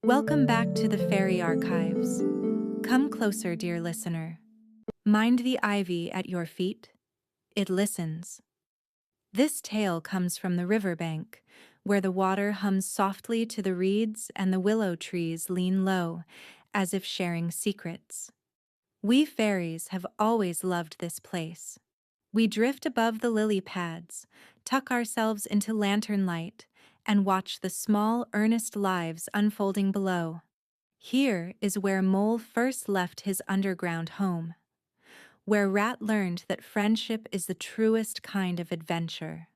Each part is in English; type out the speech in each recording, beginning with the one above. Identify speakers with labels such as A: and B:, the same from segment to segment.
A: Welcome back to the Fairy Archives. Come closer, dear listener. Mind the ivy at your feet. It listens. This tale comes from the riverbank, where the water hums softly to the reeds and the willow trees lean low, as if sharing secrets. We fairies have always loved this place. We drift above the lily pads, tuck ourselves into lantern light, and watch the small, earnest lives unfolding below. Here is where Mole first left his underground home, where Rat learned that friendship is the truest kind of adventure,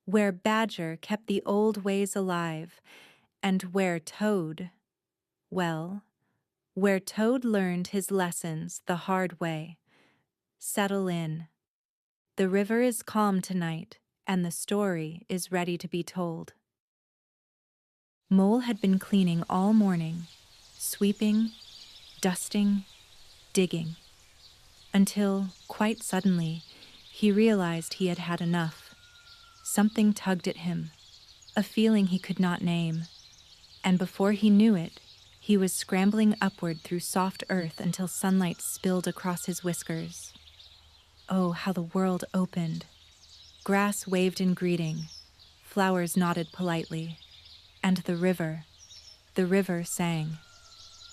A: where Badger kept the old ways alive, and where Toad, well, where Toad learned his lessons the hard way. Settle in. The river is calm tonight, and the story is ready to be told. Mole had been cleaning all morning, sweeping, dusting, digging, until, quite suddenly, he realized he had had enough. Something tugged at him, a feeling he could not name, and before he knew it, he was scrambling upward through soft earth until sunlight spilled across his whiskers. Oh, how the world opened. Grass waved in greeting, flowers nodded politely, and the river sang.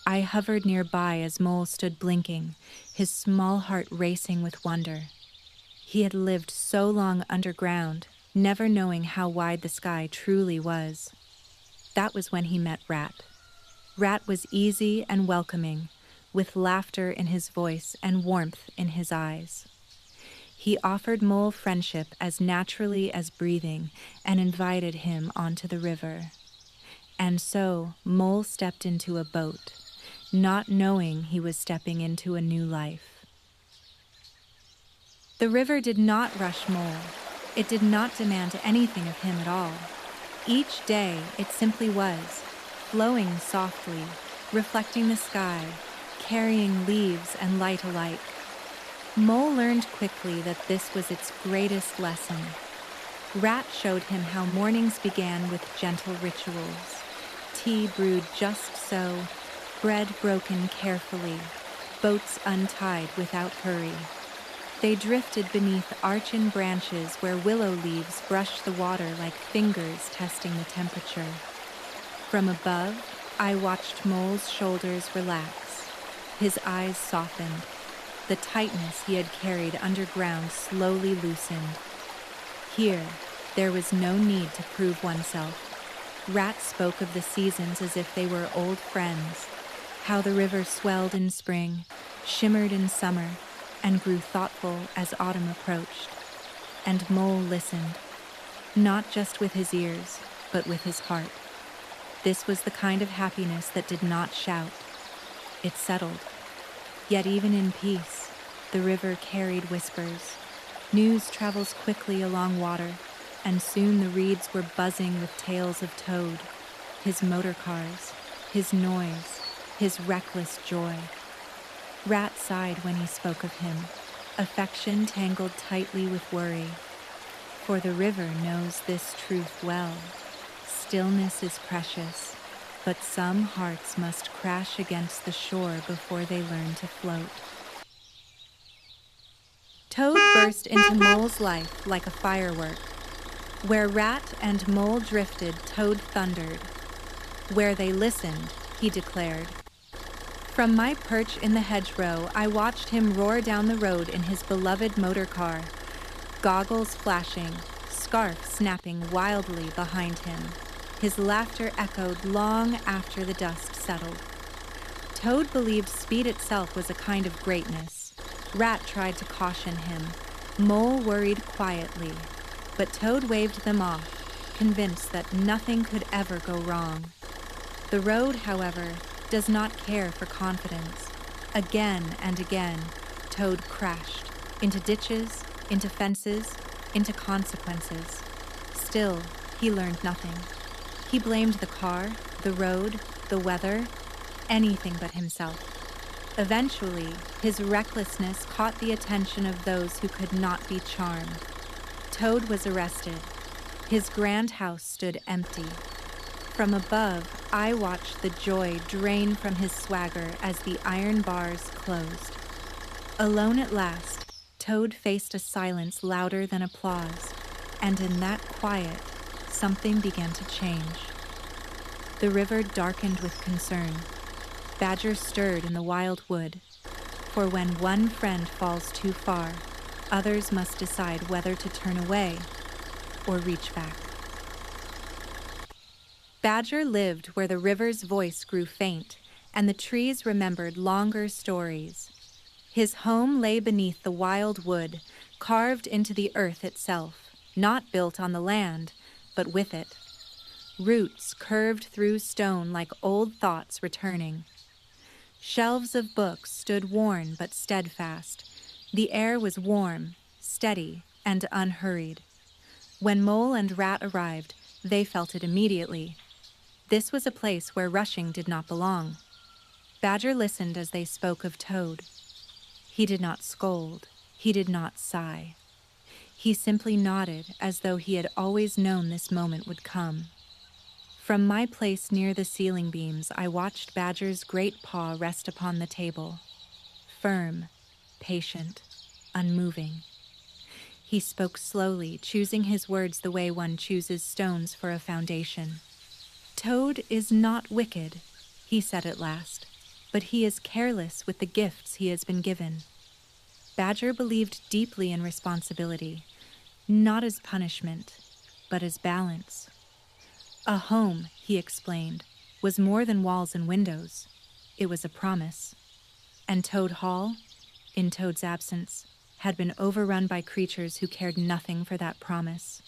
A: I hovered nearby as Mole stood blinking, his small heart racing with wonder. He had lived so long underground, never knowing how wide the sky truly was. That was when he met Rat. Rat was easy and welcoming, with laughter in his voice and warmth in his eyes. He offered Mole friendship as naturally as breathing and invited him onto the river. And so Mole stepped into a boat, not knowing he was stepping into a new life. The river did not rush Mole. It did not demand anything of him at all. Each day it simply was, flowing softly, reflecting the sky, carrying leaves and light alike. Mole learned quickly that this was its greatest lesson. Rat showed him how mornings began with gentle rituals. Tea brewed just so, bread broken carefully, boats untied without hurry. They drifted beneath arching branches where willow leaves brushed the water like fingers testing the temperature. From above, I watched Mole's shoulders relax. His eyes softened. The tightness he had carried underground slowly loosened. Here, there was no need to prove oneself. Rat spoke of the seasons as if they were old friends, how the river swelled in spring, shimmered in summer, and grew thoughtful as autumn approached. And Mole listened, not just with his ears, but with his heart. This was the kind of happiness that did not shout. It settled. Yet even in peace, the river carried whispers. News travels quickly along water, and soon the reeds were buzzing with tales of Toad, his motor cars, his noise, his reckless joy. Rat sighed when he spoke of him, affection tangled tightly with worry. For the river knows this truth well. Stillness is precious, but some hearts must crash against the shore before they learn to float. Toad burst into Mole's life like a firework. Where Rat and Mole drifted, Toad thundered. Where they listened, he declared. From my perch in the hedgerow, I watched him roar down the road in his beloved motor car, goggles flashing, scarf snapping wildly behind him. His laughter echoed long after the dust settled. Toad believed speed itself was a kind of greatness. Rat tried to caution him. Mole worried quietly, but Toad waved them off, convinced that nothing could ever go wrong. The road, however, does not care for confidence. Again and again, Toad crashed into ditches, into fences, into consequences. Still, he learned nothing. He blamed the car, the road, the weather, anything but himself. Eventually, his recklessness caught the attention of those who could not be charmed. Toad was arrested. His grand house stood empty. From above, I watched the joy drain from his swagger as the iron bars closed. Alone at last, Toad faced a silence louder than applause, and in that quiet, something began to change. The river darkened with concern. Badger stirred in the wild wood, for when one friend falls too far, others must decide whether to turn away or reach back. Badger lived where the river's voice grew faint and the trees remembered longer stories. His home lay beneath the wild wood, carved into the earth itself, not built on the land, but with it. Roots curved through stone like old thoughts returning. Shelves of books stood worn but steadfast. The air was warm, steady, and unhurried. When Mole and Rat arrived, they felt it immediately. This was a place where rushing did not belong. Badger listened as they spoke of Toad. He did not scold. He did not sigh. He simply nodded as though he had always known this moment would come. From my place near the ceiling beams, I watched Badger's great paw rest upon the table. Firm, patient, unmoving. He spoke slowly, choosing his words the way one chooses stones for a foundation. "Toad is not wicked," he said at last, "but he is careless with the gifts he has been given." Badger believed deeply in responsibility, not as punishment, but as balance. A home, he explained, was more than walls and windows. It was a promise. And Toad Hall, in Toad's absence, had been overrun by creatures who cared nothing for that promise.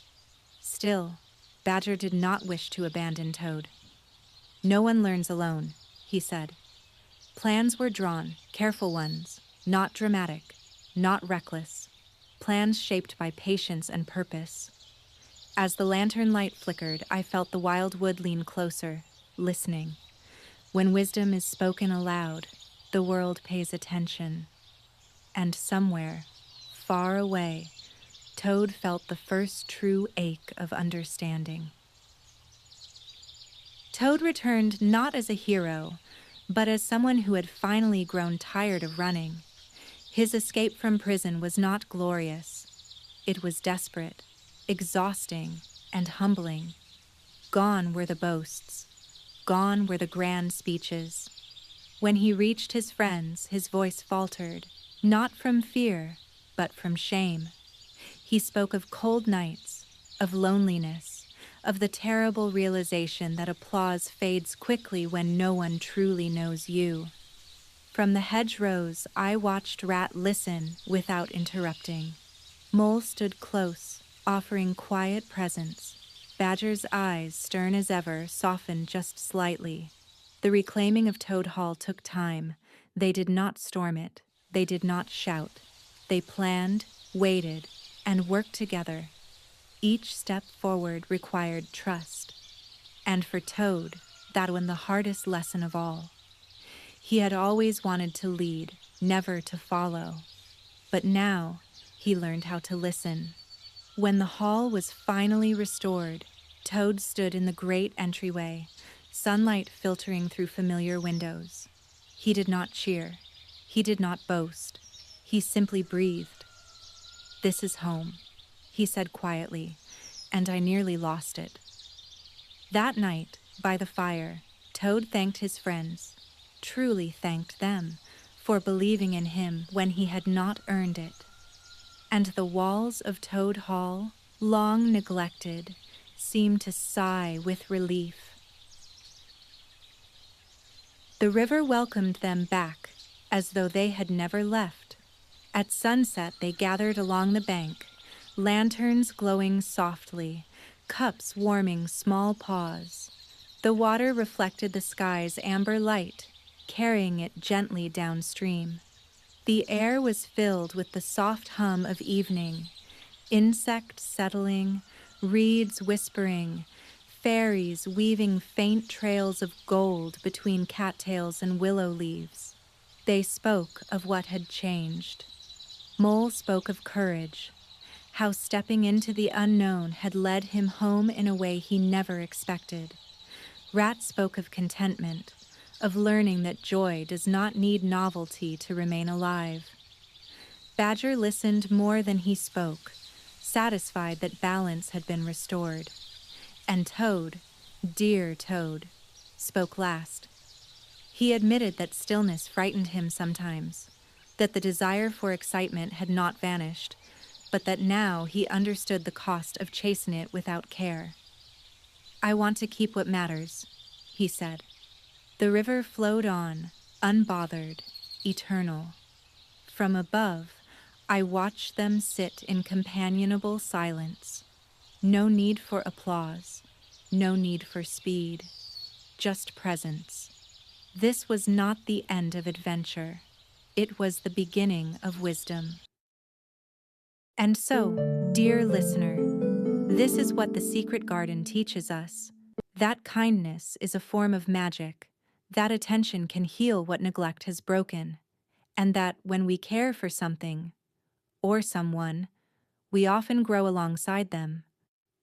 A: Still, Badger did not wish to abandon Toad. "No one learns alone," he said. Plans were drawn, careful ones, not dramatic, not reckless. Plans shaped by patience and purpose. As the lantern light flickered, I felt the wild wood lean closer, listening. When wisdom is spoken aloud, the world pays attention. And somewhere, far away, Toad felt the first true ache of understanding. Toad returned not as a hero, but as someone who had finally grown tired of running. His escape from prison was not glorious. It was desperate, exhausting, and humbling. Gone were the boasts. Gone were the grand speeches. When he reached his friends, his voice faltered, not from fear, but from shame. He spoke of cold nights, of loneliness, of the terrible realization that applause fades quickly when no one truly knows you. From the hedgerows, I watched Rat listen without interrupting. Mole stood close, offering quiet presence. Badger's eyes, stern as ever, softened just slightly. The reclaiming of Toad Hall took time. They did not storm it. They did not shout. They planned, waited, and worked together. Each step forward required trust. And for Toad, that was the hardest lesson of all. He had always wanted to lead, never to follow. But now, he learned how to listen. When the hall was finally restored, Toad stood in the great entryway, sunlight filtering through familiar windows. He did not cheer. He did not boast. He simply breathed. "This is home," he said quietly, and I nearly lost it. That night, by the fire, Toad thanked his friends, truly thanked them, for believing in him when he had not earned it. And the walls of Toad Hall, long neglected, seemed to sigh with relief. The river welcomed them back, as though they had never left. At sunset, they gathered along the bank, lanterns glowing softly, cups warming small paws. The water reflected the sky's amber light, carrying it gently downstream. The air was filled with the soft hum of evening, insects settling, reeds whispering, fairies weaving faint trails of gold between cattails and willow leaves. They spoke of what had changed. Mole spoke of courage, how stepping into the unknown had led him home in a way he never expected. Rat spoke of contentment, of learning that joy does not need novelty to remain alive. Badger listened more than he spoke, satisfied that balance had been restored. And Toad, dear Toad, spoke last. He admitted that stillness frightened him sometimes, that the desire for excitement had not vanished, but that now he understood the cost of chasing it without care. I want to keep what matters, he said. The river flowed on, unbothered, eternal. From above, I watched them sit in companionable silence. No need for applause, no need for speed, just presence. This was not the end of adventure. It was the beginning of wisdom. And so, dear listener, this is what the secret garden teaches us. That kindness is a form of magic, that attention can heal what neglect has broken, and that when we care for something, or someone, we often grow alongside them.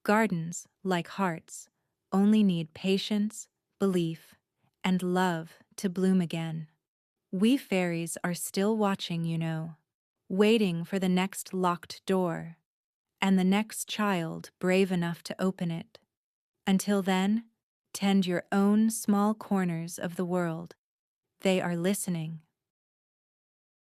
A: Gardens, like hearts, only need patience, belief, and love to bloom again. We fairies are still watching, you know, waiting for the next locked door, and the next child brave enough to open it. Until then, tend your own small corners of the world. They are listening.